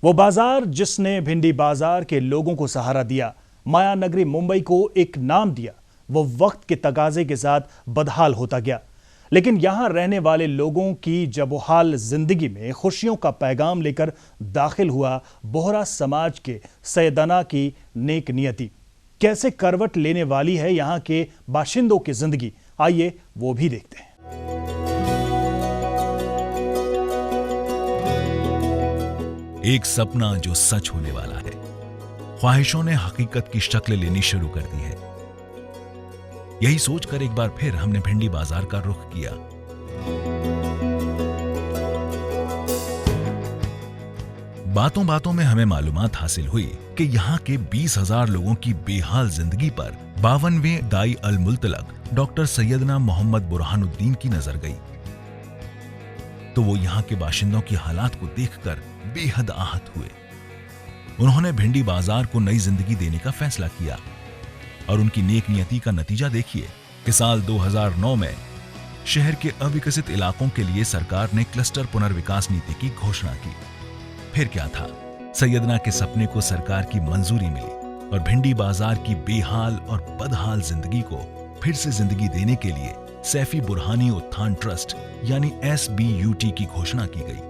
वो बाजार जिसने भिंडी बाजार के लोगों को सहारा दिया, माया नगरी मुंबई को एक नाम दिया, वो वक्त के तकाजे के साथ बदहाल होता गया। लेकिन यहां रहने वाले लोगों की जबोहाल जिंदगी में खुशियों का पैगाम लेकर दाखिल हुआ बोहरा समाज के सैयदना की नेक नियति। कैसे करवट लेने वाली है यहां के बाशिंदों की जिंदगी, आइए वो भी देखते हैं। एक सपना जो सच होने वाला है। ख्वाहिशों ने हकीकत की शक्ल लेनी शुरू कर दी है। यही सोचकर एक बार फिर हमने भिंडी बाजार का रुख किया। बातों बातों में हमें मालूमात हासिल हुई कि यहाँ के 20,000 लोगों की बेहाल जिंदगी पर 52वें दाई अल मुल्तलक डॉक्टर सैयदना मोहम्मद बुरहानुद्दीन की नजर गई। तो वो यहाँ के बाशिंदों की हालात को देखकर बेहद आहत हुए। उन्होंने भिंडी बाजार को नई जिंदगी देने का फैसला किया और उनकी नेक नियति का नतीजा देखिए कि साल 2009 में शहर के अविकसित इलाकों के लिए सरकार ने क्लस्टर पुनर्विकास नीति की घोषणा की। फिर क्या था, सैयदना के सपने को सरकार की मंजूरी मिली और भिंडी बाजार की बेहाल और बदहाल जिंदगी को फिर से जिंदगी देने के लिए सैफी बुरहानी उत्थान ट्रस्ट यानी SBUT की घोषणा की गई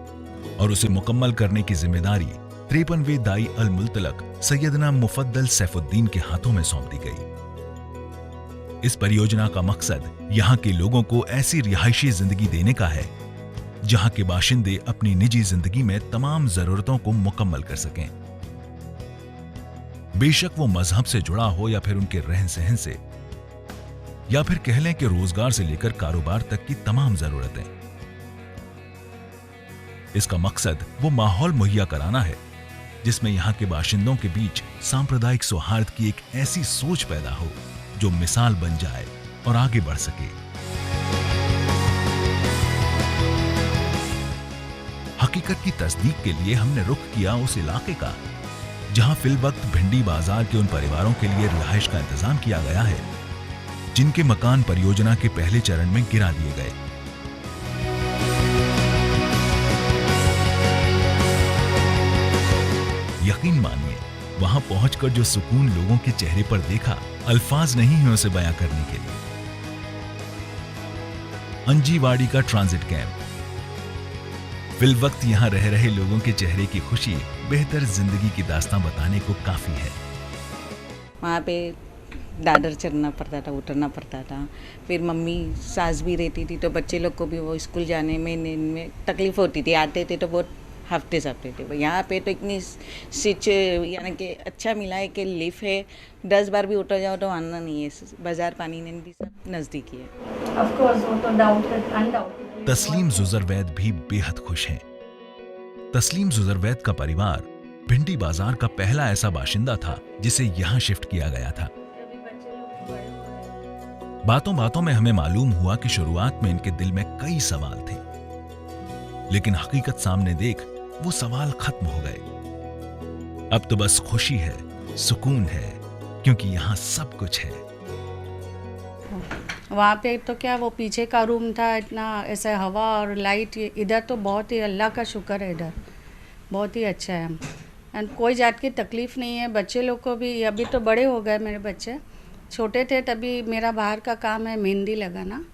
और उसे मुकम्मल करने की जिम्मेदारी 53वें दाई अल मुल्तलक सैयदना मुफद्दल सैफुद्दीन के हाथों में सौंप दी गई। इस परियोजना का मकसद यहाँ के लोगों को ऐसी रिहायशी जिंदगी देने का है जहाँ के बाशिंदे अपनी निजी जिंदगी में तमाम जरूरतों को मुकम्मल कर सकें। बेशक वो मजहब से जुड़ा हो या फिर उनके रहन सहन से, या फिर कह लें कि रोजगार से लेकर कारोबार तक की तमाम जरूरतें। इसका मकसद वो माहौल मुहैया कराना है जिसमें यहाँ के बाशिंदों के बीच सांप्रदायिक सौहार्द की एक ऐसी सोच पैदा हो जो मिसाल बन जाए और आगे बढ़ सके। हकीकत की तस्दीक के लिए हमने रुख किया उस इलाके का जहां फिलवक्त भिंडी बाजार के उन परिवारों के लिए रिहाइश का इंतजाम किया गया है जिनके मकान परियोजना के पहले चरण में गिरा दिए गए। यकीन मानिए, वहां पहुंचकर जो सुकून लोगों के चेहरे पर देखा, अल्फाज नहीं है उसे बयां करने के लिए। अंजीवाड़ी का ट्रांजिट कैंप। फिलवक्त यहां रह रहे लोगों के चेहरे की खुशी बेहतर जिंदगी की दास्तां बताने को काफी है। वहाँ पे दादर चढ़ना पड़ता था, उतरना पड़ता था। फिर मम्मी सास भी रहती थी तो बच्चे लोग को भी वो स्कूल जाने में तकलीफ होती थी। आते थे तो बहुत हफ्ते सफ्ते थे। यहाँ पे तो इतनी सिच यानी कि अच्छा मिला है कि लिफ्ट है, 10 बार भी उतर जाओ तो आना नहीं है। बाजार पानी नदी सब नज़दीकी है। Of course, वो तो अनडाउटेड। तस्लीम जुजरवैद भी बेहद खुश हैं। तस्लीम जुजरवैद का परिवार भिंडी बाजार का पहला ऐसा बाशिंदा था जिसे यहाँ शिफ्ट किया गया था। बातों बातों में हमें मालूम हुआ कि शुरुआत में इनके दिल में कई सवाल थे, लेकिन हकीकत सामने देख वो सवाल खत्म हो गए। अब तो बस खुशी है, सुकून है, क्योंकि यहाँ सब कुछ है। वहाँ पे तो क्या वो पीछे का रूम था, इतना ऐसा हवा और लाइट, इधर तो बहुत ही अल्लाह का शुक्र है, इधर बहुत ही अच्छा है। एंड कोई जात की तकलीफ़ नहीं है। बच्चे लोग को भी, अभी तो बड़े हो गए, मेरे बच्चे छोटे थे तभी मेरा बाहर का काम है मेहंदी लगाना,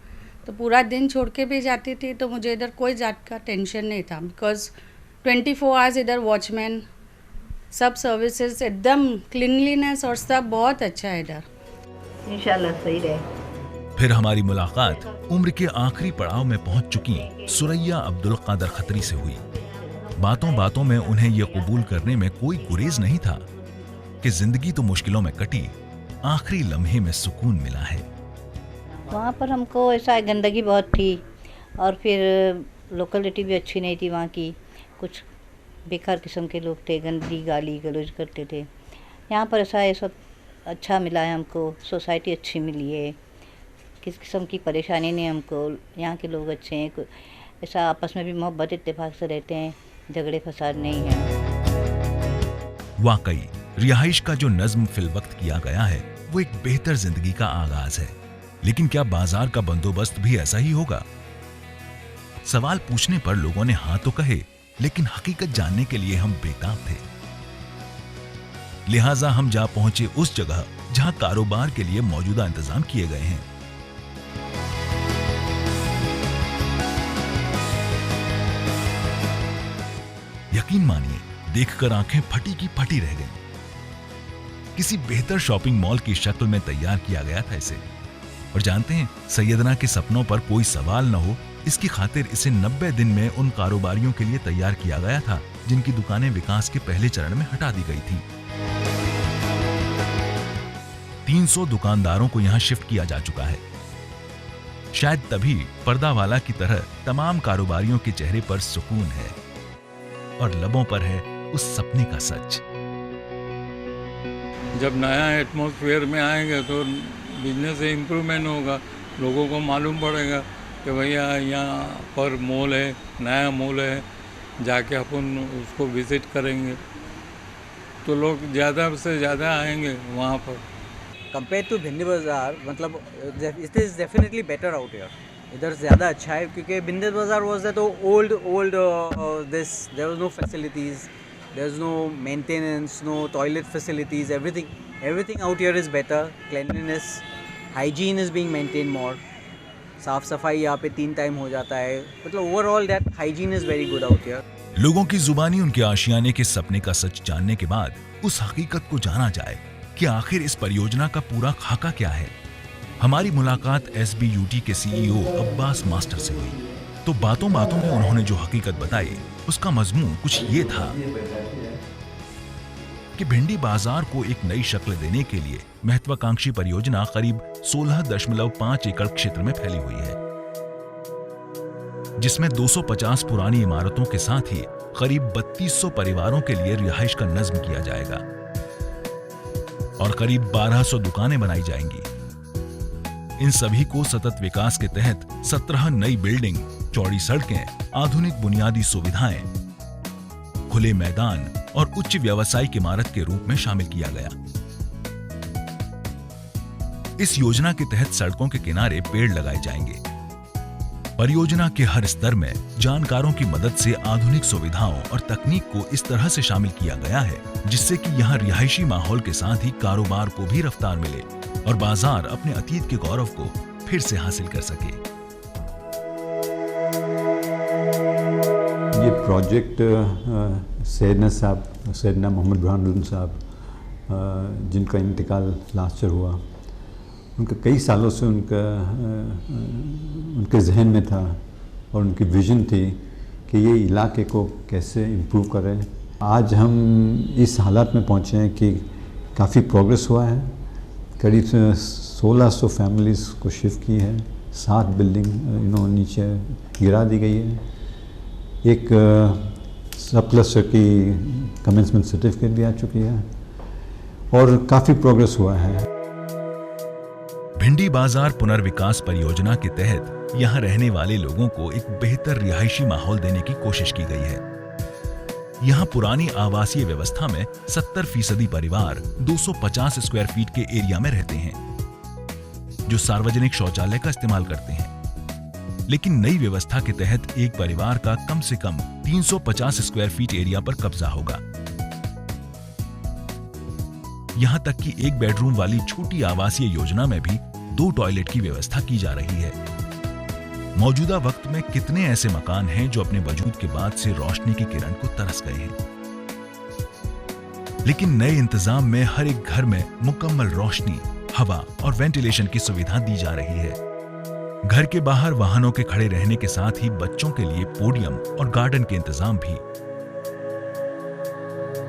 तो पूरा दिन छोड़ के भी जाती थी तो मुझे इधर कोई जात का टेंशन नहीं था, बिकॉज 24 आवर्स इधर वॉचमैन, सब सर्विसेज एकदम क्लीनलीनेस और सब बहुत अच्छा है इधर। इंशाल्लाह सही रहे। फिर हमारी मुलाकात उम्र के आखिरी पड़ाव में पहुंच चुकी सुरैया अब्दुल कादर खत्री से हुई। बातों बातों में उन्हें यह कबूल करने में कोई गुरेज नहीं था कि जिंदगी तो मुश्किलों में कटी, आखिरी लम्हे में सुकून मिला है। वहाँ पर हमको ऐसा गंदगी बहुत थी और फिर लोकेलिटी भी अच्छी नहीं थी। वहाँ की कुछ बेकार किस्म के लोग थे, गंदी गाली गलौज करते थे। यहाँ पर ऐसा ये सब अच्छा मिला है हमको, सोसाइटी अच्छी मिली है, किस किस्म की परेशानी नहीं हमको। यहाँ के लोग अच्छे हैं, ऐसा आपस में भी मोहब्बत इत्तेफाक से रहते हैं, झगड़े फसाद नहीं है। वाकई रिहाइश का जो नज्म फिलवक्त किया गया है वो एक बेहतर जिंदगी का आगाज है, लेकिन क्या बाजार का बंदोबस्त भी ऐसा ही होगा? सवाल पूछने पर लोगों ने हाँ तो कहे, लेकिन हकीकत जानने के लिए हम बेताब थे। लिहाजा हम जा पहुंचे उस जगह जहां कारोबार के लिए मौजूदा इंतजाम किए गए हैं। यकीन मानिए, देखकर आंखें फटी की फटी रह गईं। किसी बेहतर शॉपिंग मॉल की शक्ल में तैयार किया गया था इसे। और जानते हैं, सैयदना के सपनों पर कोई सवाल न हो, इसकी खातिर इसे 90 दिन में उन कारोबारियों के लिए तैयार किया गया था जिनकी दुकानें विकास के पहले चरण में हटा दी गई थी। 300 दुकानदारों को यहां शिफ्ट किया जा चुका है। शायद तभी पर्दावाला की तरह तमाम कारोबारियों के चेहरे पर सुकून है और लबों पर है उस सपने का सच। जब नया एटमॉस्फेयर में आएंगे तो बिजनेस से इम्प्रूवमेंट होगा, लोगों को मालूम पड़ेगा कि भैया यहाँ पर मॉल है, नया मॉल है, जाके अपन उसको विजिट करेंगे तो लोग ज़्यादा से ज़्यादा आएंगे वहाँ पर। कंपेयर टू भिंडी बाज़ार, मतलब it is definitely better out here. इधर ज़्यादा अच्छा है क्योंकि Bhindi Bazaar was that old this, there was no facilities, there is no maintenance, no toilet facilities, everything out here is better. Cleanliness, hygiene is being maintain more. साफ़ सफाई यहाँ पे 3 time हो जाता है, मतलब overall that hygiene is very good out here. लोगों की जुबानी उनके आशियाने के सपने का सच जानने के बाद उस हकीकत को जाना जाए कि आखिर इस परियोजना का पूरा खाका क्या है। हमारी मुलाकात SBUT के CEO अब्बास मास्टर से हुई तो बातों बातों में उन्होंने जो हकीकत बताई उसका मजमून कुछ ये था कि भिंडी बाजार को एक नई शक्ल देने के लिए महत्वाकांक्षी परियोजना करीब 16.5 एकड़ क्षेत्र में फैली हुई है, जिसमें 250 पुरानी इमारतों के साथ ही करीब 3200 परिवारों के लिए रिहाइश का नज्म किया जाएगा और करीब 1200 दुकानें बनाई जाएंगी। इन सभी को सतत विकास के तहत 17 नई बिल्डिंग, चौड़ी सड़कें, आधुनिक बुनियादी सुविधाएं, खुले मैदान और उच्च व्यावसायिक इमारत के रूप में शामिल किया गया। इस योजना के तहत सड़कों के किनारे पेड़ लगाए जाएंगे। परियोजना के हर स्तर में जानकारों की मदद से आधुनिक सुविधाओं और तकनीक को इस तरह से शामिल किया गया है जिससे कि यहाँ रिहायशी माहौल के साथ ही कारोबार को भी रफ्तार मिले और बाजार अपने अतीत के गौरव को फिर से हासिल कर सके। ये प्रोजेक्ट सैयदना मोहम्मद बुरहानुद्दीन साहब, जिनका इंतकाल लास्ट ईयर हुआ, उनका कई सालों से उनके जहन में था और उनकी विज़न थी कि ये इलाके को कैसे इम्प्रूव करें। आज हम इस हालात में पहुँचे हैं कि काफ़ी प्रोग्रेस हुआ है। करीब 1600 फैमिलीज़ को शिफ्ट की है, 7 बिल्डिंग नीचे गिरा दी गई है, एक सब क्लस्टर की कमेंसमेंट सर्टिफिकेट भी आ चुकी है और काफ़ी प्रोग्रेस हुआ है। भिंडी बाजार पुनर्विकास परियोजना के तहत यहां रहने वाले लोगों को एक बेहतर रिहायशी माहौल देने की कोशिश की गई है। यहां पुरानी आवासीय व्यवस्था में 70% परिवार 250 स्क्वायर फीट के एरिया में रहते हैं जो सार्वजनिक शौचालय का इस्तेमाल करते हैं, लेकिन नई व्यवस्था के तहत एक परिवार का कम से कम 350 स्क्वायर फीट एरिया पर कब्जा होगा। यहां तक कि एक बेडरूम वाली छोटी आवासीय योजना में भी 2 टॉयलेट की व्यवस्था की जा रही है। मौजूदा वक्त में कितने ऐसे मकान हैं जो अपने वजूद के बाद से रोशनी की किरण को तरस गए हैं, लेकिन नए इंतजाम में हर एक घर में मुकम्मल रोशनी, हवा और वेंटिलेशन की सुविधा दी जा रही है। घर के बाहर वाहनों के खड़े रहने के साथ ही बच्चों के लिए पोडियम और गार्डन के इंतजाम भी।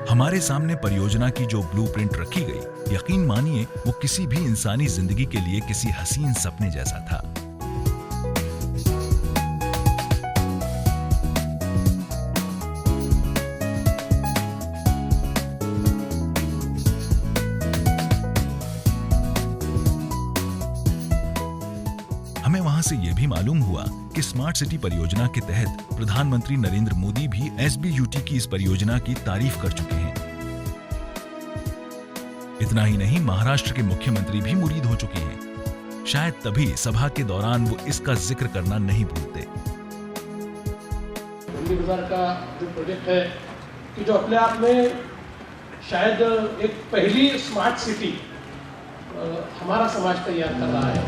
हमारे सामने परियोजना की जो ब्लूप्रिंट रखी गई, यकीन मानिए वो किसी भी इंसानी जिंदगी के लिए किसी हसीन सपने जैसा था। हमें वहां से यह भी मालूम हुआ कि स्मार्ट सिटी परियोजना के तहत प्रधानमंत्री नरेंद्र मोदी भी SBUT की इस परियोजना की तारीफ कर चुके हैं। इतना ही नहीं, महाराष्ट्र के मुख्यमंत्री भी मुरीद हो चुके हैं। शायद तभी सभा के दौरान वो इसका जिक्र करना नहीं भूलते। भिंडी बाजार का जो प्रोजेक्ट है कि जो अपने आप में शायद एक पहली स्मार्ट सिटी हमारा समाज तैयार कर रहा है।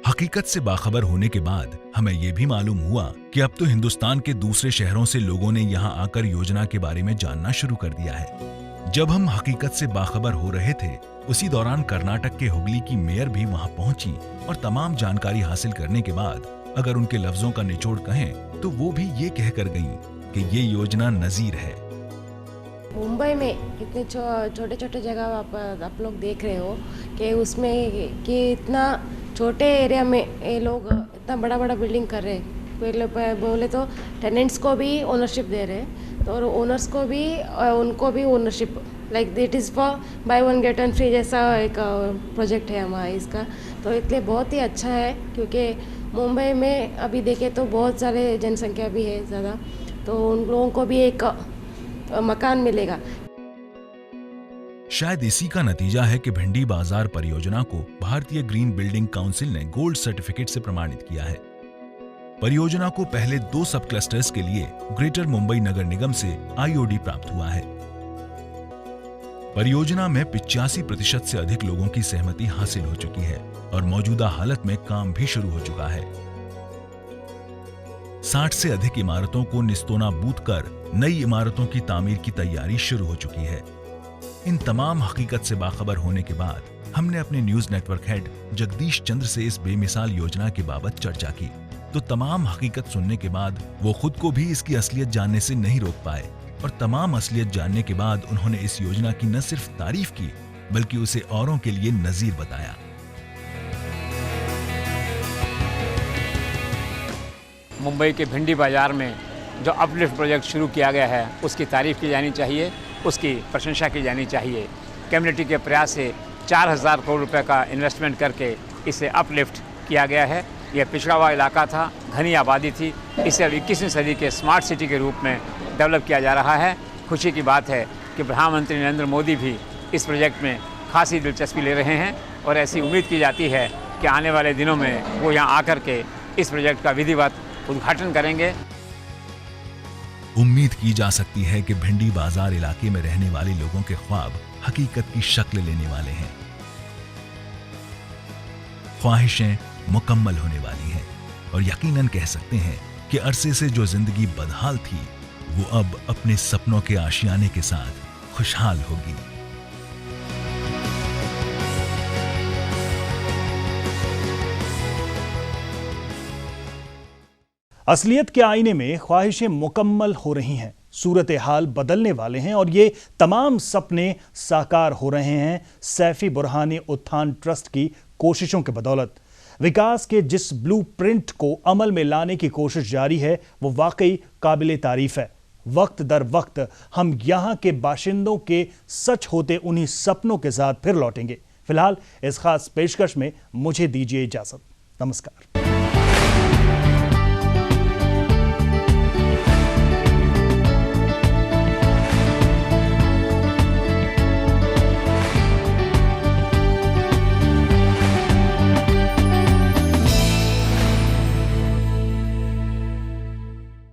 हकीकत से बाखबर होने के बाद हमें यह भी मालूम हुआ कि अब तो हिंदुस्तान के दूसरे शहरों से लोगों ने यहाँ आकर योजना के बारे में जानना शुरू कर दिया है। जब हम हकीकत से बाखबर हो रहे थे, उसी दौरान कर्नाटक के हुगली की मेयर भी वहाँ पहुंची और तमाम जानकारी हासिल करने के बाद अगर उनके लफ्जों का निचोड़ कहें तो वो भी ये कहकर गईं कि ये योजना नजीर है। मुंबई में इतने छोटे छोटे जगह आप लोग देख रहे हो कि उसमें कि इतना छोटे एरिया में ये लोग इतना बड़ा बड़ा बिल्डिंग कर रहे हैं। पहले बोले तो टेनेंट्स को भी ओनरशिप दे रहे हैं, तो ओनर्स को भी उनको भी ownership like that is for buy one get one free जैसा एक प्रोजेक्ट है हमारा इसका। तो इसलिए बहुत ही अच्छा है क्योंकि मुंबई में अभी देखें तो बहुत सारे जनसंख्या भी है ज़्यादा, तो उन लोगों को भी एक मकान मिलेगा। शायद इसी का नतीजा है कि भिंडी बाजार परियोजना को भारतीय ग्रीन बिल्डिंग काउंसिल ने गोल्ड सर्टिफिकेट से प्रमाणित किया है। परियोजना को पहले 2 सब क्लस्टर्स के लिए ग्रेटर मुंबई नगर निगम से IOD प्राप्त हुआ है। परियोजना में 85% से अधिक लोगों की सहमति हासिल हो चुकी है और मौजूदा हालत में काम भी शुरू हो चुका है। 60 से अधिक इमारतों को निस्तोना बूत कर नई इमारतों की तामीर की तैयारी शुरू हो चुकी है। इन तमाम हकीकत से बाखबर होने के बाद हमने अपने न्यूज नेटवर्क हेड जगदीश चंद्र से इस बेमिसाल योजना के बाबत चर्चा की, तो तमाम हकीकत सुनने के बाद वो खुद को भी इसकी असलियत जानने से नहीं रोक पाए और तमाम असलियत जानने के बाद उन्होंने इस योजना की न सिर्फ तारीफ की बल्कि उसे औरों के लिए नजीर बताया। मुंबई के भिंडी बाजार में जो अपलिफ्ट प्रोजेक्ट शुरू किया गया है उसकी तारीफ की जानी चाहिए, उसकी प्रशंसा की जानी चाहिए। कम्युनिटी के प्रयास से 4000 करोड़ रुपए का इन्वेस्टमेंट करके इसे अपलिफ्ट किया गया है। यह पिछड़ा हुआ इलाका था, घनी आबादी थी, इसे अब 21वीं सदी के स्मार्ट सिटी के रूप में डेवलप किया जा रहा है। खुशी की बात है कि प्रधानमंत्री नरेंद्र मोदी भी इस प्रोजेक्ट में खासी दिलचस्पी ले रहे हैं और ऐसी उम्मीद की जाती है कि आने वाले दिनों में वो यहाँ आकर के इस प्रोजेक्ट का विधिवत उद्घाटन करेंगे। उम्मीद की जा सकती है कि भिंडी बाजार इलाके में रहने वाले लोगों के ख्वाब हकीकत की शक्ल लेने वाले हैं। ख्वाहिशें मुकम्मल होने वाली हैं और यकीनन कह सकते हैं कि अरसे से जो जिंदगी बदहाल थी वो अब अपने सपनों के आशियाने के साथ खुशहाल होगी। असलियत के आईने में ख्वाहिशें मुकम्मल हो रही हैं, सूरत हाल बदलने वाले हैं और ये तमाम सपने साकार हो रहे हैं सैफी बुरहानी उत्थान ट्रस्ट की कोशिशों के बदौलत। विकास के जिस ब्लूप्रिंट को अमल में लाने की कोशिश जारी है वो वाकई काबिले तारीफ है। वक्त दर वक्त हम यहाँ के बाशिंदों के सच होते उन्हीं सपनों के साथ फिर लौटेंगे। फिलहाल इस खास पेशकश में मुझे दीजिए इजाजत। नमस्कार।